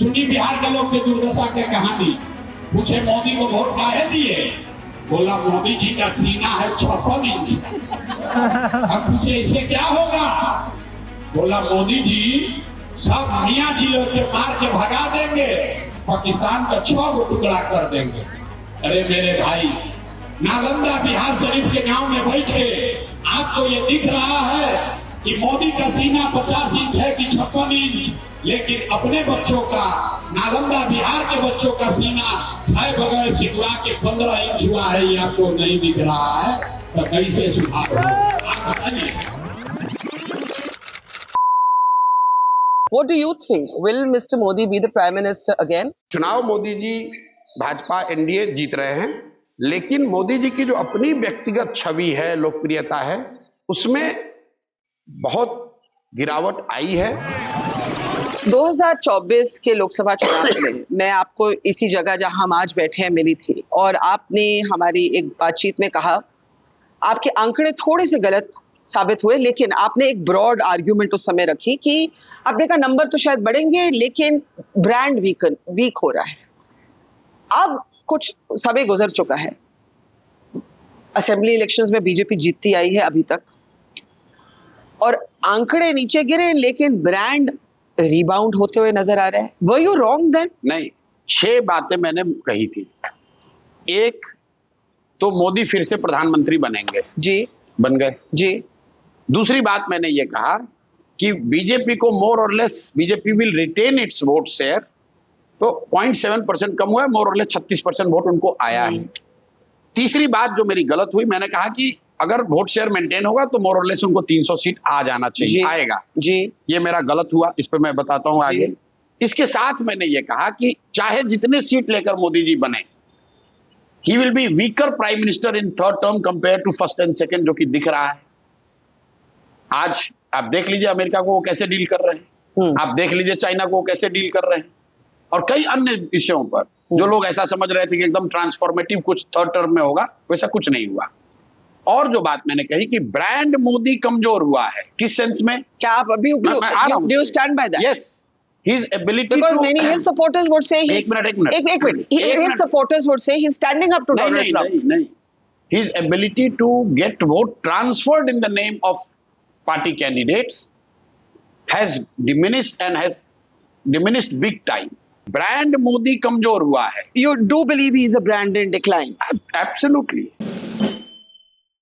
सुनी बिहार के लोग की दुर्दशा की कहानी। पूछे मोदी को वोट काहे दिए? बोला मोदी जी का सीना है 56 इंच। हम पूछे इससे क्या होगा? बोला मोदी जी सब मियाँ जी लोग के मार के भगा देंगे, पाकिस्तान का 6 टुकड़ा कर देंगे। अरे मेरे भाई, नालंदा बिहार शरीफ के गांव में बैठे आपको ये दिख रहा है कि मोदी का सीना 50 इंच है कि 56 इंच, लेकिन अपने बच्चों का, नालंदा बिहार के बच्चों का सीना खाए बगैर सिकुड़ा के 15 इंच हुआ है, ये आपको नहीं दिख रहा है, तो कैसे सुधार हो? आप बताइए। What do you think? Will Mr. Modi be the Prime Minister again? चुनाव मोदी जी भाजपा एनडीए जीत रहे हैं, लेकिन मोदी जी की जो अपनी व्यक्तिगत छवि है, लोकप्रियता है, उसमें बहुत गिरावट आई है। 2024 के लोकसभा चुनाव में मैं आपको इसी जगह जहां हम आज बैठे हैं मिली थी, और आपने हमारी एक बातचीत में कहा, आपके आंकड़े थोड़े से गलत साबित हुए, लेकिन आपने एक ब्रॉड आर्ग्यूमेंट उस समय रखी कि आपने कहा नंबर तो शायद बढ़ेंगे लेकिन ब्रांड वीक हो रहा है। अब कुछ समय गुजर चुका है, असेंबली इलेक्शंस में बीजेपी जीतती आई है अभी तक, और आंकड़े नीचे गिरे लेकिन ब्रांड रिबाउंड होते हुए नजर आ रहा है। Were you wrong then? नहीं, 6 बातें मैंने कही थी। एक तो मोदी फिर से प्रधानमंत्री बनेंगे, जी बन गए जी। दूसरी बात मैंने ये कहा कि बीजेपी को मोर और less BJP will retain its vote share, तो 0.7% कम हुआ है, मोर और लेस 36% वोट उनको आया है। तीसरी बात जो मेरी गलत हुई, मैंने कहा कि अगर वोट शेयर मेंटेन होगा तो मोर और लेस उनको 300 सीट आ जाना चाहिए, आएगा जी। ये मेरा गलत हुआ, इस पे मैं बताता हूं आगे। इसके साथ मैंने ये कहा कि चाहे जितने सीट लेकर मोदी जी बने, he will be weaker prime minister in third term compare to first and second, जो कि दिख रहा है। आज आप देख लीजिए अमेरिका को वो कैसे डील कर रहे हैं, आप देख लीजिए चाइना को वो कैसे डील कर रहे हैं, और कई अन्य विषयों पर जो लोग ऐसा समझ रहे थे कि एकदम ट्रांसफॉर्मेटिव कुछ थर्ड टर्म में होगा, वैसा कुछ नहीं हुआ। और जो बात मैंने कही कि ब्रांड मोदी कमजोर हुआ है, किस सेंस में? क्या आप अभी do you stand by that? Yes, his ability Because to many his supporters would say he's एक minute his supporters would say he's standing up to Donald Trump. नहीं, his ability to get vote transferred in the name of party candidates has diminished and has diminished big time. Brand Modi कमजोर हुआ है। You do believe he is a brand in decline? Absolutely.